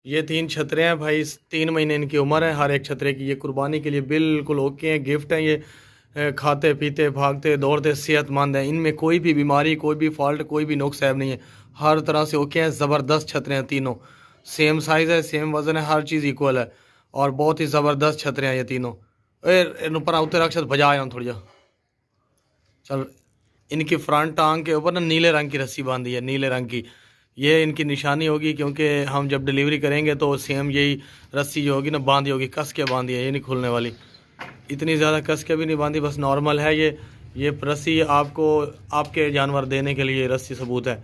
ये 3 छतरे हैं भाई, 3 महीने इनकी उम्र है हर एक छतरे की। ये कुर्बानी के लिए बिल्कुल ओके हैं, गिफ्ट हैं ये। खाते पीते भागते दौड़ते सेहतमंद हैं, इनमें कोई भी बीमारी, कोई भी फॉल्ट, कोई भी नुक्स ऐब नहीं है। हर तरह से ओके हैं। ज़बरदस्त छतरे हैं तीनों, सेम साइज़ है, सेम वज़न है, हर चीज़ इक्वल है और बहुत ही ज़बरदस्त छतरे हैं ये तीनों। ऊपर उतर रक्षा बजा आया थोड़ी जा चल। इनकी फ्रंट टांग के ऊपर ना नीले रंग की रस्सी बांधी है, नीले रंग की। ये इनकी निशानी होगी, क्योंकि हम जब डिलीवरी करेंगे तो सेम यही रस्सी जो होगी ना बांधी होगी, कस के बांधी है, ये नहीं खुलने वाली। इतनी ज़्यादा कस के भी नहीं बांधी, बस नॉर्मल है ये रस्सी आपको आपके जानवर देने के लिए रस्सी सबूत है।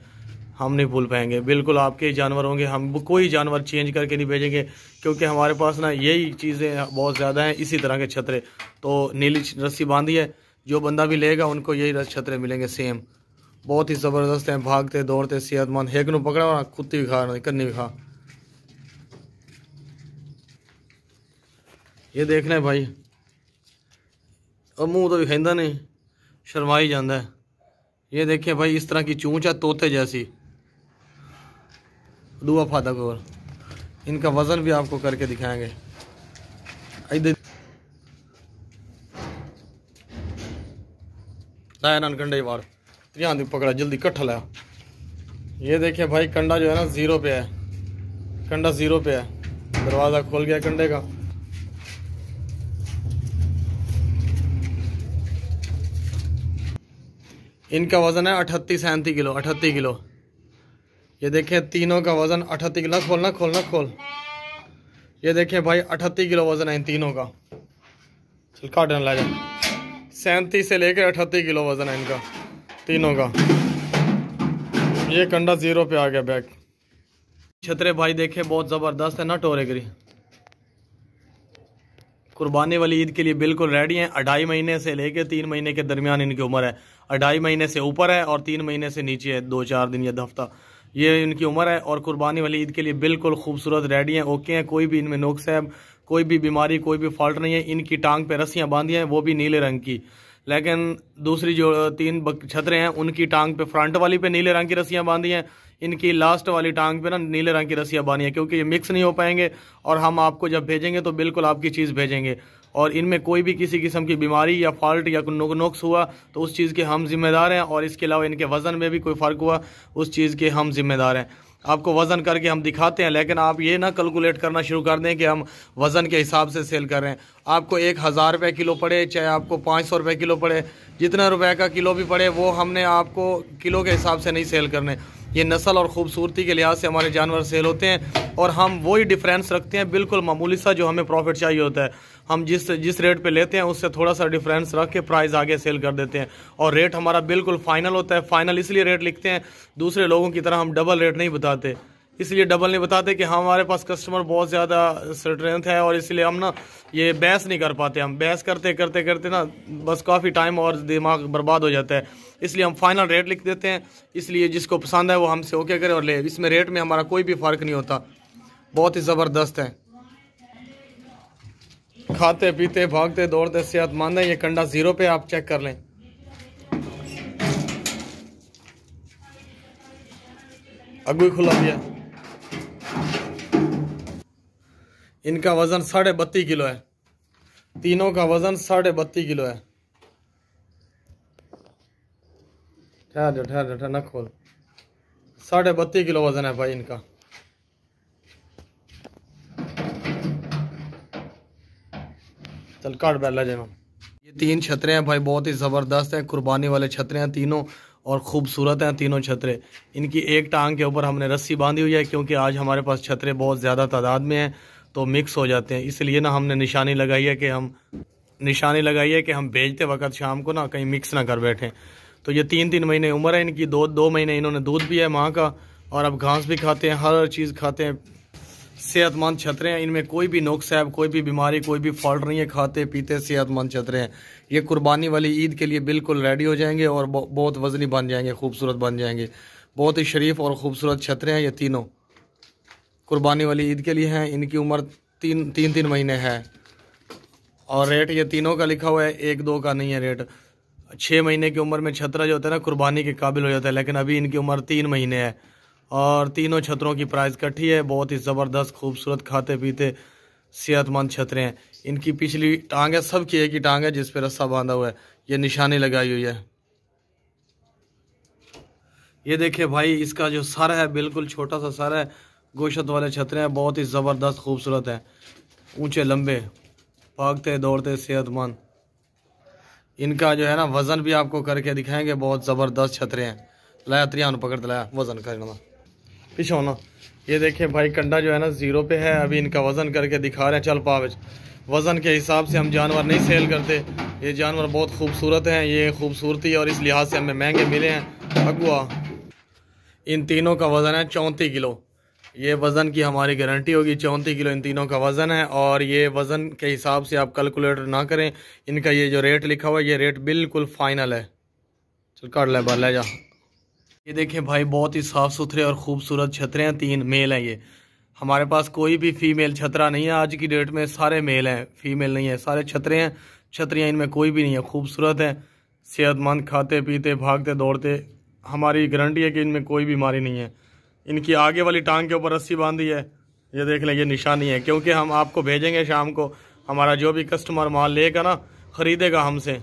हम नहीं भूल पाएंगे, बिल्कुल आपके ही जानवर होंगे, हम कोई जानवर चेंज करके नहीं भेजेंगे, क्योंकि हमारे पास ना यही चीज़ें बहुत ज़्यादा हैं, इसी तरह के छतरे। तो नीली रस्सी बांधी है, जो बंदा भी लेगा उनको यही छतरे मिलेंगे सेम। बहुत ही ज़बरदस्त हैं, भागते दौड़ते सेहतमंद। हेक नू पकड़ा हुआ कुत्ती भी खा कन्नी भी खा। ये देखना है भाई, और मुंह तो भी खाइंदा नहीं, शर्मा ही जाता है। ये देखिए भाई, इस तरह की चूंच है तोते जैसी। दुआ फादा को इनका वज़न भी आपको करके दिखाएंगे। इधर लाया ना कंडे वाड़ ध्यान दी पकड़ा, जल्दी कट्ठा लाया। ये देखिए भाई, कंडा जो है ना 0 पे है, कंडा 0 पे है। दरवाज़ा खोल गया कंडे का। इनका वज़न है 38-37 किलो, 38 किलो। ये देखें तीनों का वज़न 38 किलो। खोलना खोलना खोल। ये देखें भाई 38 किलो वज़न है इन तीनों का। चल काटने ला जा। 37 से लेकर 38 किलो वज़न है इनका तीनों का। ये कंडा 0 पे आ गया बैग। छतरे भाई देखे बहुत ज़बरदस्त है ना, टोरेगरी कुर्बानी वाली ईद के लिए बिल्कुल रेडी हैं। 2.5 महीने से लेकर 3 महीने के दरमियान इनकी उम्र है। 2.5 महीने से ऊपर है और 3 महीने से नीचे है, 2-4 दिन या हफ्ता, ये इनकी उम्र है। और कुर्बानी वाली ईद के लिए बिल्कुल खूबसूरत रेडी हैं, ओके हैं। कोई भी इनमें नुक्स है, कोई भी बीमारी, कोई भी फॉल्ट नहीं है। इनकी टांग पे रस्सियाँ बांधी हैं, वो भी नीले रंग की। लेकिन दूसरी जो 3 छतरे हैं उनकी टांग पे, फ्रंट वाली पे नीले रंग की रस्सियाँ बांधी हैं, इनकी लास्ट वाली टांग पे ना नीले रंग की रस्सियाँ बांधी हैं, क्योंकि ये मिक्स नहीं हो पाएंगे। और हम आपको जब भेजेंगे तो बिल्कुल आपकी चीज़ भेजेंगे। और इनमें कोई भी किसी किस्म की बीमारी या फॉल्ट या नुक्स हुआ तो उस चीज़ के हम जिम्मेदार हैं। और इसके अलावा इनके वज़न में भी कोई फ़र्क हुआ, उस चीज़ के हम जिम्मेदार हैं। आपको वज़न करके हम दिखाते हैं, लेकिन आप ये ना कैलकुलेट करना शुरू कर दें कि हम वज़न के हिसाब से सेल कर रहे हैं। आपको 1000 रुपये किलो पड़े, चाहे आपको 500 रुपये किलो पड़े, जितना रुपए का किलो भी पड़े, वो हमने आपको किलो के हिसाब से नहीं सेल करने। ये नस्ल और ख़ूबसूरती के लिहाज से हमारे जानवर सेल होते हैं, और हम वही डिफरेंस रखते हैं, बिल्कुल मामूली सा जो हमें प्रॉफिट चाहिए होता है। हम जिस रेट पे लेते हैं उससे थोड़ा सा डिफरेंस रख के प्राइस आगे सेल कर देते हैं। और रेट हमारा बिल्कुल फाइनल होता है। फाइनल इसलिए रेट लिखते हैं, दूसरे लोगों की तरह हम डबल रेट नहीं बताते। इसलिए डबल नहीं बताते कि हमारे पास कस्टमर बहुत ज़्यादा स्ट्रेंथ है, और इसलिए हम ना ये बहस नहीं कर पाते। हम बहस करते करते करते ना बस काफ़ी टाइम और दिमाग बर्बाद हो जाता है। इसलिए हम फाइनल रेट लिख देते हैं। इसलिए जिसको पसंद है वो हमसे ओके करे और ले। इसमें रेट में हमारा कोई भी फ़र्क नहीं होता। बहुत ही ज़बरदस्त है, खाते पीते भागते दौड़ते सेहतमंद है। ये कंडा 0 पे आप चेक कर लें। अगू ही खुला दिया। इनका वज़न 32.5 किलो है, तीनों का वज़न 32.5 किलो है। ठहर न खोल। 32.5 किलो वज़न है भाई इनका। चल काट बैला जाए। ये 3 छतरे हैं भाई, बहुत ही ज़बरदस्त हैं, कुर्बानी वाले छतरे हैं तीनों, और ख़ूबसूरत हैं तीनों छतरे। इनकी एक टांग के ऊपर हमने रस्सी बांधी हुई है, क्योंकि आज हमारे पास छतरे बहुत ज़्यादा तादाद में हैं तो मिक्स हो जाते हैं। इसलिए ना हमने निशानी लगाई है कि हम भेजते वक्त शाम को ना कहीं मिक्स ना कर बैठें। तो ये 3-3 महीने उम्र है इनकी। 2 महीने इन्होंने दूध भी है माँ का, और अब घास भी खाते हैं, हर चीज़ खाते हैं। सेहतमंद छतरे हैं, इनमें कोई भी नुक्स है, कोई भी बीमारी, कोई भी फॉल्ट नहीं है। खाते पीते सेहतमंद छतरे हैं। ये कुर्बानी वाली ईद के लिए बिल्कुल रेडी हो जाएंगे और बहुत वजनी बन जाएंगे, खूबसूरत बन जाएंगे। बहुत ही शरीफ और ख़ूबसूरत छतरे हैं ये तीनों, कुर्बानी वाली ईद के लिए हैं। इनकी उम्र 3 महीने है, और रेट ये तीनों का लिखा हुआ है, 1-2 का नहीं है रेट। 6 महीने की उम्र में छतरा जो होता है ना कुर्बानी के काबिल हो जाता है, लेकिन अभी इनकी उम्र 3 महीने है और तीनों छतरों की प्राइस इकट्ठी है। बहुत ही ज़बरदस्त खूबसूरत खाते पीते सेहतमंद छतरे हैं। इनकी पिछली टांग है, सबकी एक ही टांग है जिस पे रस्सा बांधा हुआ है, ये निशानी लगाई हुई है। ये देखिए भाई, इसका जो सर है बिल्कुल छोटा सा सर है। गोशत वाले छतरे हैं, बहुत ही ज़बरदस्त खूबसूरत हैं, ऊंचे लंबे, भागते दौड़ते सेहतमंद। इनका जो है ना वज़न भी आपको करके दिखाएंगे, बहुत ज़बरदस्त छतरे हैं। लाया त्रियान पकड़ लाया, वज़न करना पीछे होना। ये देखिए भाई, कंडा जो है ना 0 पे है। अभी इनका वज़न करके दिखा रहे हैं। चल पावे वज़न के हिसाब से हम जानवर नहीं सेल करते। ये जानवर बहुत खूबसूरत हैं, ये खूबसूरती और इस लिहाज से हमें महंगे मिले हैं। अगुआ इन तीनों का वज़न है 34 किलो। ये वज़न की हमारी गारंटी होगी। 34 किलो इन तीनों का वज़न है। और ये वज़न के हिसाब से आप कैलकुलेटर ना करें। इनका ये जो रेट लिखा हुआ है, ये रेट बिल्कुल फाइनल है। चल काट ले बार ले जा। ये देखिए भाई, बहुत ही साफ़ सुथरे और ख़ूबसूरत छतरे हैं। 3 मेल हैं। ये हमारे पास कोई भी फीमेल छतरा नहीं है आज की डेट में, सारे मेल हैं, फीमेल नहीं है, सारे छतरे हैं। छतरियाँ इनमें कोई भी नहीं है, खूबसूरत हैं, सेहतमंद, खाते पीते भागते दौड़ते। हमारी गारंटी है कि इनमें कोई बीमारी नहीं है। इनकी आगे वाली टांग के ऊपर रस्सी बांधी है, ये देख लें, ये निशानी है। क्योंकि हम आपको भेजेंगे शाम को, हमारा जो भी कस्टमर माल लेगा ना, ख़रीदेगा हमसे,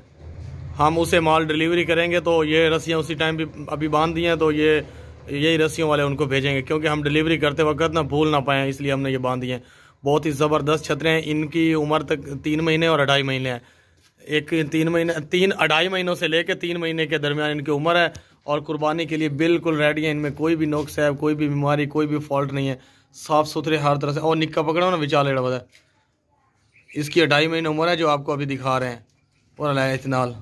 हम उसे माल डिलीवरी करेंगे तो ये रस्सियाँ उसी टाइम भी अभी बांध दी हैं, तो ये यही रस्सियों वाले उनको भेजेंगे। क्योंकि हम डिलीवरी करते वक्त ना भूल ना पाएँ, इसलिए हमने ये बांध दी हैं। बहुत ही ज़बरदस्त छतरे हैं। इनकी उम्र तक 3 महीने और 2.5 महीने है। एक 3 महीने 3-2.5 महीनों से लेकर 3 महीने के दरमियान इनकी उम्र है। और कुर्बानी के लिए बिल्कुल रेडी है। इनमें कोई भी नुक्स है, कोई भी बीमारी, कोई भी फॉल्ट नहीं है, साफ़ सुथरे हर तरह से। और निक्का पकड़ो ना विचार लेड़ा बता। इसकी 2.5 महीने उम्र है जो आपको अभी दिखा रहे हैं। और लाया इतनाल,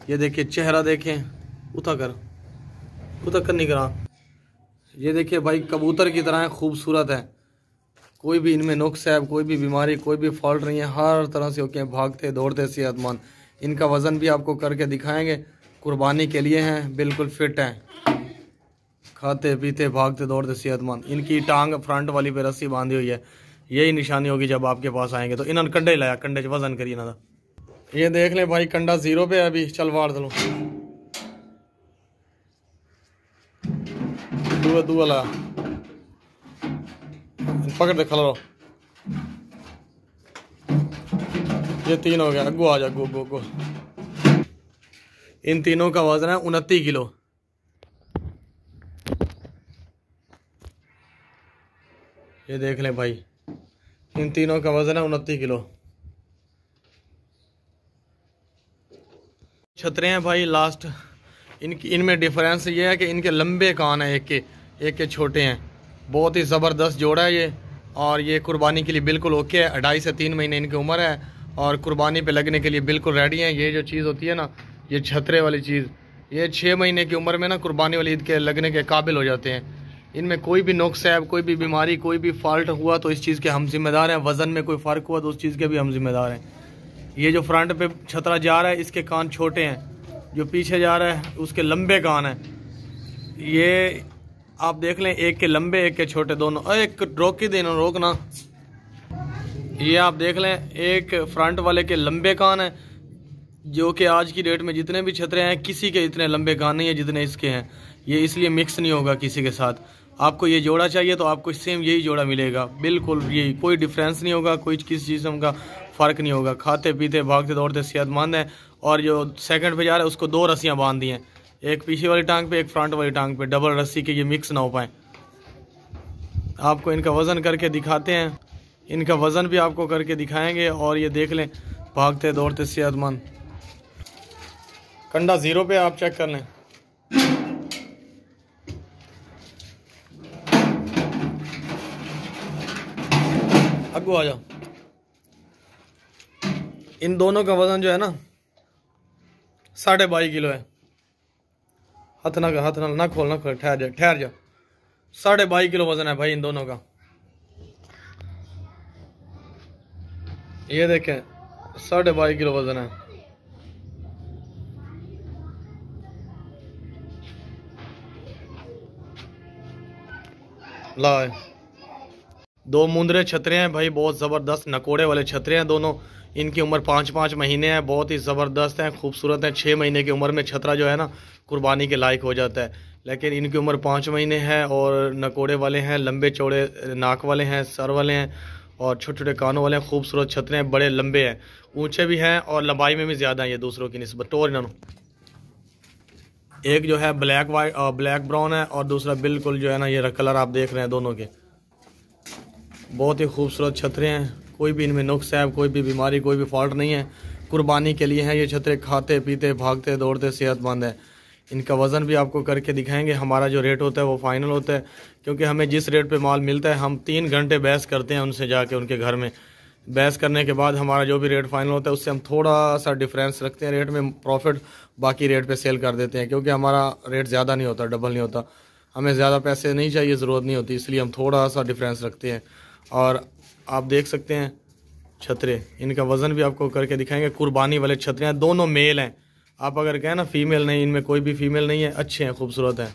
ये देखिए चेहरा देखें, उठा कर नहीं करा। ये देखिए भाई, कबूतर की तरह खूबसूरत है। कोई भी इनमें नुक्स है, कोई भी बीमारी, कोई भी फॉल्ट नहीं है, हर तरह से होके भागते दौड़ते सेहतमंद। इनका वज़न भी आपको करके दिखाएंगे। कुर्बानी के लिए हैं, बिल्कुल फिट हैं, खाते पीते भागते दौड़ते सेहतमंद। इनकी टांग फ्रंट वाली पे रस्सी बांधी हुई है, यही निशानी होगी जब आपके पास आएंगे। तो इन्होंने कंडे लाया, कंडे से वज़न करिए ना। ये देख लें भाई, कंडा 0 पे है अभी। चल वार दलो दुआ ला पकड़ दे, खलो। ये 3 हो गया। अगो आ जा, गो। इन तीनों का वजन है 29 किलो। ये देख लें भाई, इन तीनों का वजन है 29 किलो। छतरे हैं भाई लास्ट। इनमें डिफरेंस ये है कि इनके लंबे कान हैं, एक के छोटे हैं। बहुत ही ज़बरदस्त जोड़ा है ये। और ये कुर्बानी के लिए बिल्कुल ओके है। 2.5 से 3 महीने इनकी उम्र है और कुर्बानी पे लगने के लिए बिल्कुल रेडी हैं। ये जो चीज़ होती है ना, ये छतरे वाली चीज़, ये 6 महीने की उम्र में ना कुर्बानी वाली ईद के लगने के काबिल हो जाते हैं। इनमें कोई भी नुक्स है, कोई भी बीमारी, कोई भी फॉल्ट हुआ तो इस चीज़ के हम जिम्मेदार हैं। वज़न में कोई फ़र्क हुआ तो उस चीज़ के भी हम जिम्मेदार हैं। ये जो फ्रंट पे छतरा जा रहा है, इसके कान छोटे हैं, जो पीछे जा रहा है उसके लंबे कान हैं। ये आप देख लें, एक के लंबे एक के छोटे दोनों। एक रोक ही देना, रोकना। ये आप देख लें, एक फ्रंट वाले के लंबे कान हैं, जो कि आज की डेट में जितने भी छतरे हैं किसी के इतने लंबे कान नहीं है जितने इसके हैं। ये इसलिए मिक्स नहीं होगा किसी के साथ। आपको ये जोड़ा चाहिए तो आपको सेम यही जोड़ा मिलेगा, बिल्कुल यही, कोई डिफरेंस नहीं होगा, कोई किसी किस्म का फ़र्क नहीं होगा। खाते पीते भागते दौड़ते सेहतमंद है। और जो सेकंड पे जा रहा है उसको 2 रस्सियाँ बांध दी हैं, एक पीछे वाली टांग पे, एक फ्रंट वाली टांग पे, डबल रस्सी के, ये मिक्स ना हो पाए। आपको इनका वज़न करके दिखाते हैं, इनका वज़न भी आपको करके दिखाएंगे। और ये देख लें, भागते दौड़ते सेहतमंद। कंडा 0 पे आप चेक कर लें। अगो आ जाओ। इन दोनों का वज़न जो है ना 22.5 किलो है। हाथ ना खोल, ठहर जा। 22.5 किलो वज़न है भाई इन दोनों का। ये देखें, 22.5 किलो वज़न है। ला 2 मुंदरे छतरे हैं भाई, बहुत ज़बरदस्त नकोड़े वाले छतरे हैं दोनों। इनकी उम्र 5-5 महीने है, बहुत ही ज़बरदस्त हैं, खूबसूरत हैं। 6 महीने की उम्र में छतरा जो है ना कुर्बानी के लायक हो जाता है। लेकिन इनकी उम्र 5 महीने है और नकोड़े वाले हैं, लंबे चौड़े नाक वाले हैं, सर वाले हैं और छोटे छोटे कानों वाले हैं। खूबसूरत छतरे हैं, बड़े लंबे हैं, ऊंचे भी हैं और लंबाई में भी ज़्यादा हैं ये दूसरों की निस्बत। टोर इन्होंने एक जो है ब्लैक वाइट और ब्लैक ब्राउन है और दूसरा बिल्कुल जो है ना ये कलर आप देख रहे हैं दोनों के। बहुत ही खूबसूरत छतरे हैं, कोई भी इनमें नुक्स है, कोई भी बीमारी, कोई भी फॉल्ट नहीं है। कुर्बानी के लिए हैं ये छतरे, खाते पीते भागते दौड़ते सेहतमंद है। इनका वज़न भी आपको करके दिखाएंगे। हमारा जो रेट होता है वो फाइनल होता है, क्योंकि हमें जिस रेट पे माल मिलता है हम 3 घंटे बहस करते हैं उनसे जाके उनके घर में। बहस करने के बाद हमारा जो भी रेट फाइनल होता है उससे हम थोड़ा सा डिफरेंस रखते हैं रेट में, प्रॉफिट बाकी रेट पे सेल कर देते हैं, क्योंकि हमारा रेट ज़्यादा नहीं होता, डबल नहीं होता। हमें ज़्यादा पैसे नहीं चाहिए, ज़रूरत नहीं होती, इसलिए हम थोड़ा सा डिफरेंस रखते हैं। और आप देख सकते हैं छतरे, इनका वज़न भी आपको करके दिखाएंगे। कुर्बानी वाले छतरे हैं, दोनों मेल हैं। आप अगर कहें ना फीमेल नहीं, इनमें कोई भी फीमेल नहीं है, अच्छे हैं, खूबसूरत हैं।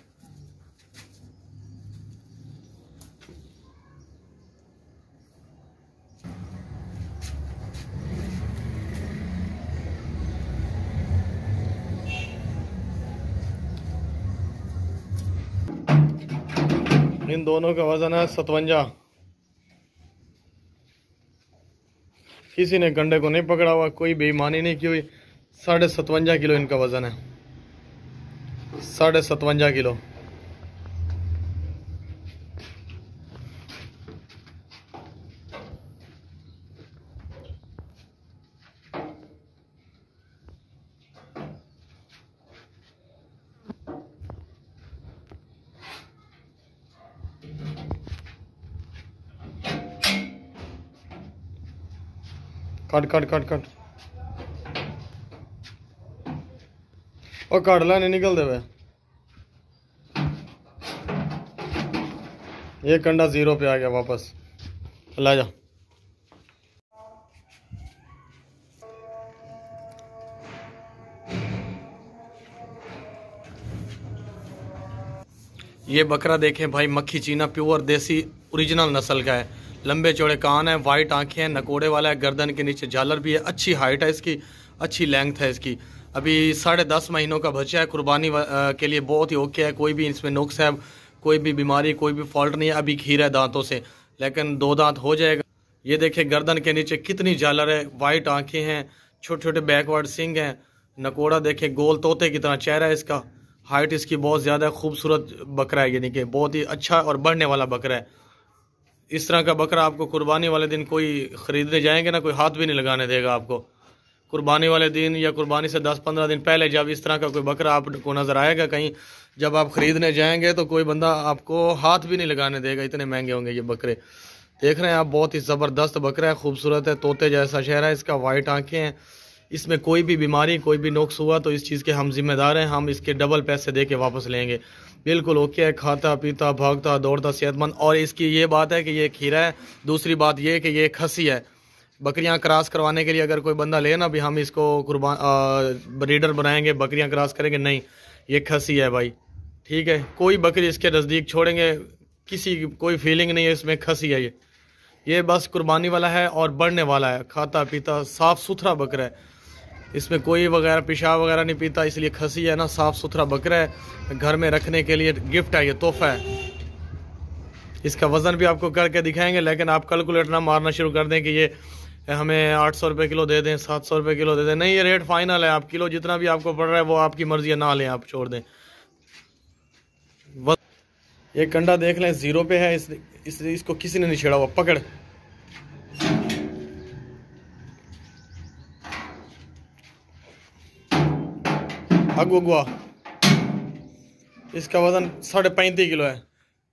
इन दोनों का वज़न है 57। किसी ने कंडे को नहीं पकड़ा हुआ, कोई बेईमानी नहीं की हुई। 57.5 किलो इनका वज़न है, 57.5 kilo. Cut cut cut cut और काट ला, नहीं निकलते हुए। ये कंडा 0 पे आ गया वापस, ला जा। ये बकरा देखें भाई, मक्खी चीना प्योर देसी ओरिजिनल नस्ल का है। लंबे चौड़े कान है, वाइट आंखें हैं, नकोड़े वाला है, गर्दन के नीचे झालर भी है, अच्छी हाइट है इसकी, अच्छी लेंथ है इसकी। अभी 10.5 महीनों का बच्चा है, कुर्बानी के लिए बहुत ही ओके है। कोई भी इसमें नुक्स है, कोई भी बीमारी, कोई भी फॉल्ट नहीं है। अभी खीरा है दांतों से, लेकिन 2 दांत हो जाएगा। ये देखें गर्दन के नीचे कितनी झालर है, वाइट आंखें हैं, छोटे छोटे बैकवर्ड सिंग हैं, नकोड़ा देखें, गोल तोते की तरह चेहरा है इसका। हाइट इसकी बहुत ज़्यादा खूबसूरत बकरा है, यानी कि बहुत ही अच्छा और बढ़ने वाला बकरा है। इस तरह का बकरा आपको कुर्बानी वाले दिन कोई ख़रीदने जाएंगे ना, कोई हाथ भी नहीं लगाने देगा आपको। कुर्बानी वाले दिन या कुर्बानी से 10-15 दिन पहले जब इस तरह का कोई बकरा आपको नज़र आएगा कहीं, जब आप ख़रीदने जाएंगे तो कोई बंदा आपको हाथ भी नहीं लगाने देगा, इतने महंगे होंगे ये बकरे। देख रहे हैं आप, बहुत ही ज़बरदस्त बकरा है, खूबसूरत है, तोते जैसा चेहरा है इसका, वाइट आँखें हैं। इसमें कोई भी बीमारी, कोई भी नुक्स हुआ तो इस चीज़ के हम जिम्मेदार हैं, हम इसके डबल पैसे दे के वापस लेंगे। बिल्कुल ओके है, खाता पीता भागता दौड़ता सेहतमंद। और इसकी ये बात है कि ये खीरा है। दूसरी बात ये है कि ये खसी है। बकरियां क्रॉस करवाने के लिए अगर कोई बंदा ले ना, भी हम इसको ब्रीडर बनाएंगे, बकरियां क्रॉस करेंगे, नहीं, ये खसी है भाई, ठीक है। कोई बकरी इसके नज़दीक छोड़ेंगे, किसी कोई फीलिंग नहीं है इसमें, खसी है ये बस कुर्बानी वाला है और बढ़ने वाला है, खाता पीता साफ़ सुथरा बकरा है। इसमें कोई वगैरह पेशाब वगैरह नहीं पीता, इसलिए खसी है ना, साफ़ सुथरा बकरा है। घर में रखने के लिए गिफ्ट है, ये तोहफा है। इसका वज़न भी आपको करके दिखाएंगे, लेकिन आप कैलकुलेट ना मारना शुरू कर दें कि ये हमें 800 रुपये किलो दे दें, 700 रुपये किलो दे दें। नहीं, ये रेट फाइनल है। आप किलो जितना भी आपको पड़ रहा है वो आपकी मर्जी है, ना लें, आप छोड़ दें। ये कंडा देख लें, 0 पे है, इसको किसी ने नहीं छेड़ा हुआ। पकड़, अगुआ। इसका वजन 35.5 किलो है,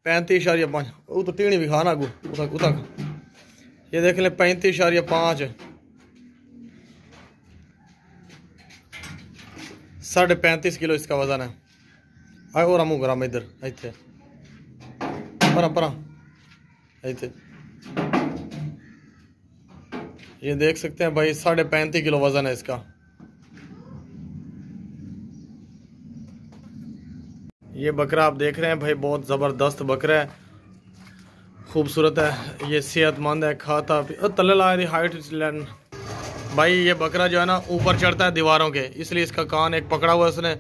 35.5। वो तो टीणी भी खाना अगू उतक। ये देख लें, 35.5, 35.5 किलो इसका वजन है। आए और मुँह ग्राम इधर इतने परा इतने। ये देख सकते हैं भाई, 35.5 किलो वजन है इसका। ये बकरा आप देख रहे हैं भाई, बहुत ज़बरदस्त बकरा है, खूबसूरत है, ये सेहतमंद है, खाता तले ला दी हाइट भाई। ये बकरा जो है ना ऊपर चढ़ता है दीवारों के, इसलिए इसका कान एक पकड़ा हुआ है उसने,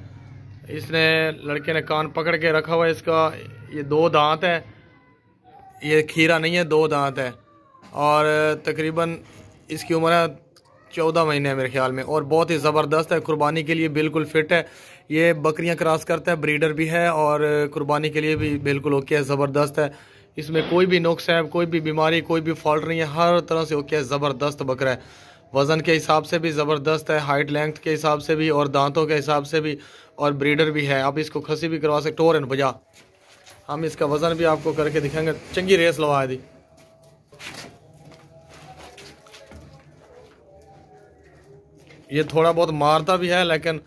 इसने लड़के ने कान पकड़ के रखा हुआ है इसका। ये 2 दांत है, ये खीरा नहीं है, 2 दांत है। और तकरीबन इसकी उम्र है 14 महीने मेरे ख्याल में। और बहुत ही ज़बरदस्त है, कुर्बानी के लिए बिल्कुल फिट है। ये बकरियां क्रॉस करता है, ब्रीडर भी है और कुर्बानी के लिए भी बिल्कुल ओके है, ज़बरदस्त है। इसमें कोई भी नुक्स है, कोई भी बीमारी, कोई भी फॉल्ट नहीं है, हर तरह से ओके है, ज़बरदस्त बकरा है। वज़न के हिसाब से भी ज़बरदस्त है, हाइट लेंथ के हिसाब से भी और दांतों के हिसाब से भी, और ब्रीडर भी है। आप इसको खसी भी करवा सकते हो। और बजा हम इसका वज़न भी आपको करके दिखाएंगे। चंगी रेस लवा दी। ये थोड़ा बहुत मारता भी है लेकिन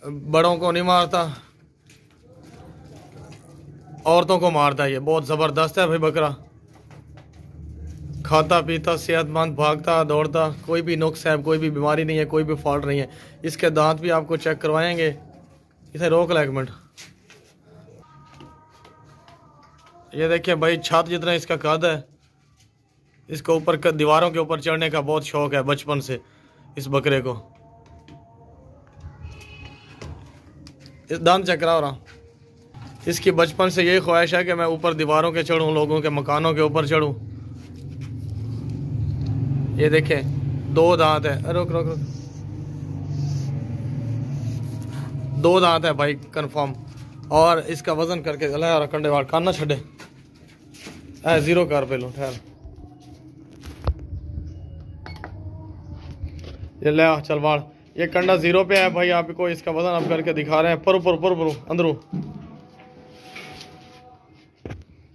बड़ों को नहीं मारता, औरतों को मारता है। ये बहुत ज़बरदस्त है भाई बकरा, खाता पीता सेहतमंद, भागता दौड़ता, कोई भी नुक्स है, कोई भी बीमारी नहीं है, कोई भी फॉल्ट नहीं है। इसके दांत भी आपको चेक करवाएंगे। इसे रोक ला 1 मिनट। ये देखिए भाई, छत जितना इसका कद है। इसको ऊपर दीवारों के ऊपर चढ़ने का बहुत शौक है बचपन से इस बकरे को। इस दांत चेक करा रहा, इसकी बचपन से यही ख्वाहिश है कि मैं ऊपर दीवारों के चढ़ूं, लोगों के मकानों के ऊपर चढ़ूं। ये देखें 2 दांत है। रुक रुक रुक, 2 दांत है भाई कंफर्म। और इसका वजन करके अल्लाह कंडे वाल कान ना छड़े, 0 कर पे लो ठहर। ये ले चल वाड़, ये कंडा 0 पे है भाई। आपको इसका वजन आप करके दिखा रहे हैं। पुर अंदरू।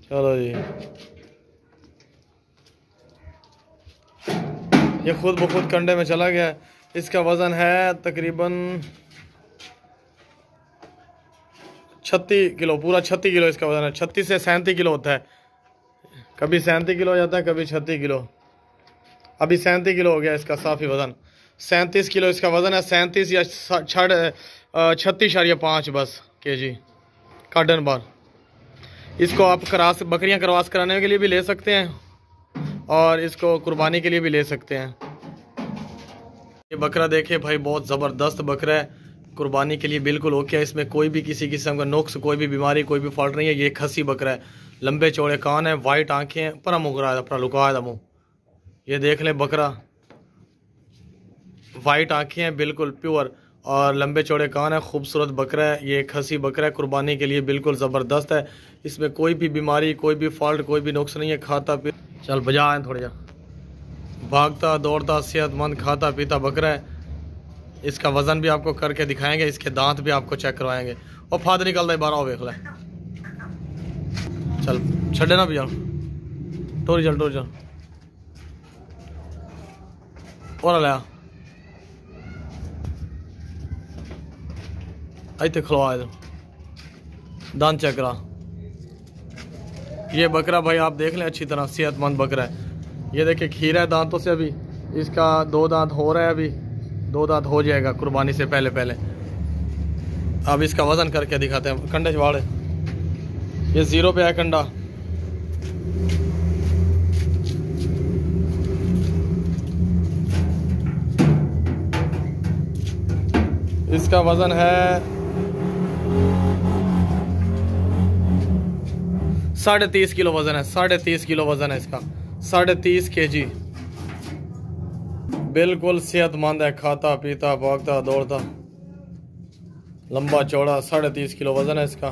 चलो जी, ये खुद ब खुद कंडे में चला गया। इसका वजन है तकरीबन 36 किलो, पूरा 36 किलो इसका वजन है। 36 से 37 किलो होता है, कभी 37 किलो हो जाता है, कभी 36 किलो। अभी 37 किलो हो गया इसका साफी वजन। 37 किलो इसका वजन है, 37 या 36.5 बस kg कार्डन बार। इसको आप बकरियां क्रॉस कराने के लिए भी ले सकते हैं और इसको कुर्बानी के लिए भी ले सकते हैं। ये बकरा देखिए भाई, बहुत ज़बरदस्त बकरा है, कुर्बानी के लिए बिल्कुल ओके है। इसमें कोई भी किसी किस्म का नुक्स, कोई भी बीमारी, कोई भी फॉल्ट नहीं है। ये खसी बकरा है, लंबे चौड़े कान है, वाइट आंखें हैं, पर मुँह अपना लुकाया था मुँह। ये देख लें बकरा, वाइट आंखें हैं, बिल्कुल प्योर, और लंबे चौड़े कान है, खूबसूरत बकरा है। ये खसी बकरा है, कुर्बानी के लिए बिल्कुल ज़बरदस्त है। इसमें कोई भी बीमारी, कोई भी फॉल्ट, कोई भी नुक्स नहीं है। खाता पी चल बजा है थोड़ा जा, भागता दौड़ता सेहतमंद खाता पीता बकरा है। इसका वज़न भी आपको करके दिखाएंगे, इसके दांत भी आपको चेक करवाएंगे। और फाद निकलता है 12 वेख ले। चल छड़े ना भैया, टोरी चल और लिया इतने खलवा दो, दांत चेक करा। ये बकरा भाई आप देख लें अच्छी तरह, सेहतमंद बकरा है। ये देखिए खीरा है दांतों से, अभी इसका 2 दांत हो रहा है, अभी 2 दांत हो जाएगा कुर्बानी से पहले। अब इसका वजन करके दिखाते हैं। कंडे चवाड़े, ये 0 पे है कंडा। इसका वजन है 30.5 किलो वजन है, 30.5 किलो वजन है इसका, 30.5 kg। बिल्कुल सेहतमंद है, खाता पीता भागता दौड़ता, लंबा चौड़ा, 30.5 किलो वजन है इसका।